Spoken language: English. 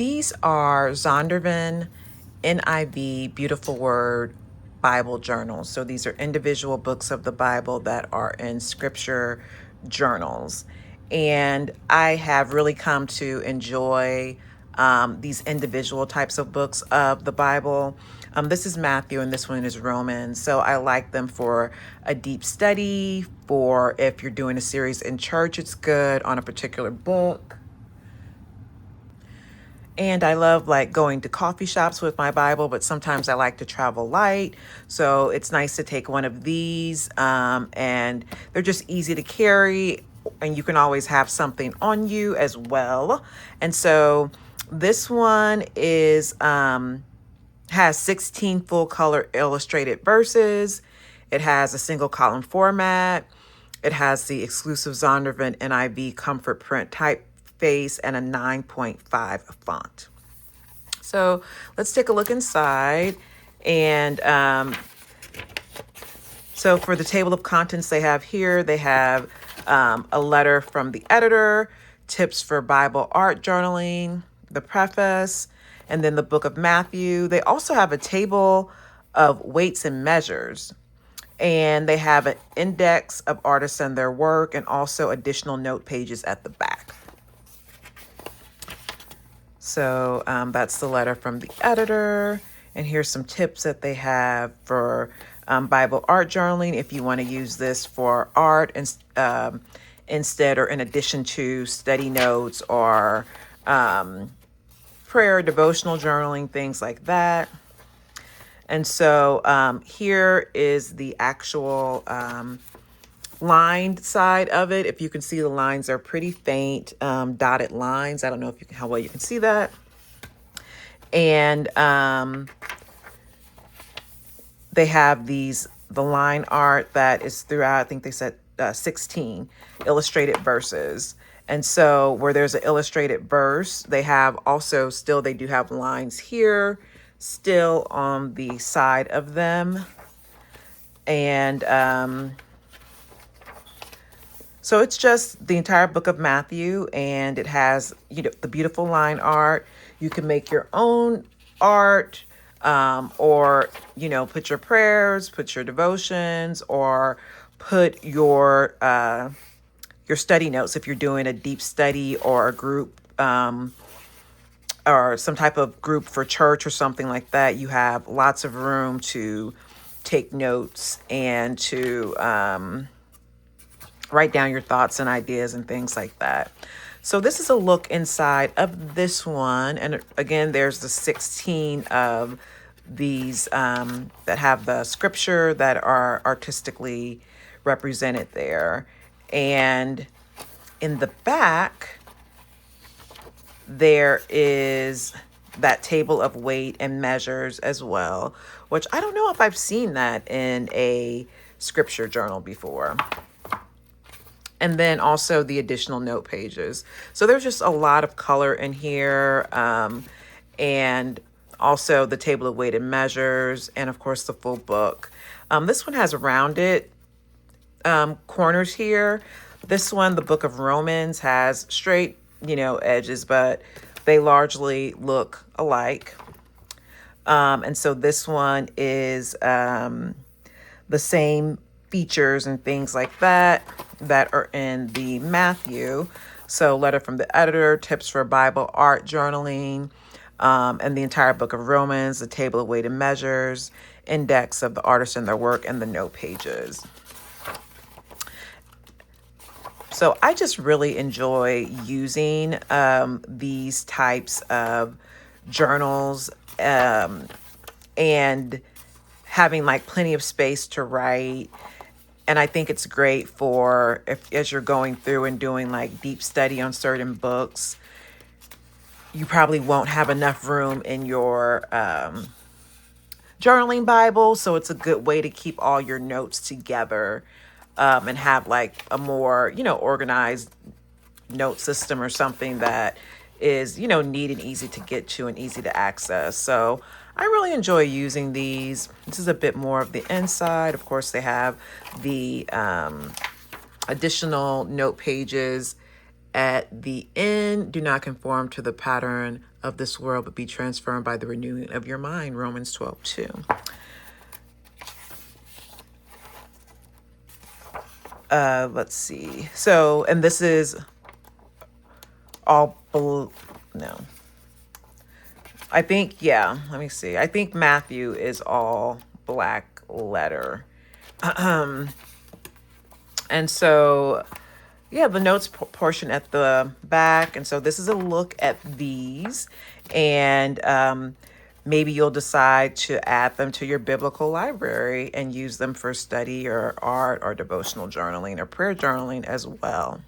These are Zondervan NIV Beautiful Word Bible journals. So these are individual books of the Bible that are in scripture journals. And I have really come to enjoy these individual types of books of the Bible. This is Matthew and this one is Romans. So I like them for a deep study, for if you're doing a series in church, it's good on a particular book. And I love like going to coffee shops with my Bible, but sometimes I like to travel light. So it's nice to take one of these and they're just easy to carry and you can always have something on you as well. And so this one is has 16 full color illustrated verses. It has a single column format. It has the exclusive Zondervan NIV comfort print typeface and a 9.5 font. So let's take a look inside. And so for the table of contents they have here, they have a letter from the editor, tips for Bible art journaling, the preface, and then the book of Matthew. They also have a table of weights and measures. And they have an index of artists and their work and also additional note pages at the back. So that's the letter from the editor. And here's some tips that they have for Bible art journaling if you want to use this for art instead or in addition to study notes or prayer, devotional journaling, things like that. And so here is the actual lined side of it. If you can see, the lines are pretty faint, dotted lines. I don't know if you can, how well you can see that. And they have the line art that is throughout, I think they said 16 illustrated verses. And so where there's an illustrated verse, they have also still, they do have lines here still on the side of them. And so it's just the entire book of Matthew, and it has, you know, the beautiful line art. You can make your own art, or, you know, put your prayers, put your devotions, or put your study notes if you're doing a deep study or a group, or some type of group for church or something like that. You have lots of room to take notes and to write down your thoughts and ideas and things like that. So this is a look inside of this one. And again, there's the 16 of these that have the scripture that are artistically represented there. And in the back, there is that table of weight and measures as well, which I don't know if I've seen that in a scripture journal before. And then also the additional note pages. So there's just a lot of color in here. And also the table of weight and measures, and of course the full book. This one has rounded corners here. This one, the book of Romans, has straight, you know, edges, but they largely look alike. And so this one is the same features and things like that are in the Matthew. So letter from the editor, tips for Bible art journaling, and the entire book of Romans, the table of weight and measures, index of the artists and their work, and the note pages. So I just really enjoy using these types of journals and having like plenty of space to write. And I think it's great for as you're going through and doing like deep study on certain books, you probably won't have enough room in your journaling Bible. So it's a good way to keep all your notes together. And have like a more, you know, organized note system or something that is, you know, neat and easy to get to and easy to access. So I really enjoy using these. This is a bit more of the inside. Of course, they have the additional note pages at the end, do not conform to the pattern of this world, but be transformed by the renewing of your mind. Romans 12:2. Let's see. So, and this is all, no. I think, yeah, let me see. I think Matthew is all black letter. And so, yeah, the notes portion at the back. And so this is a look at these. And maybe you'll decide to add them to your biblical library and use them for study or art or devotional journaling or prayer journaling as well.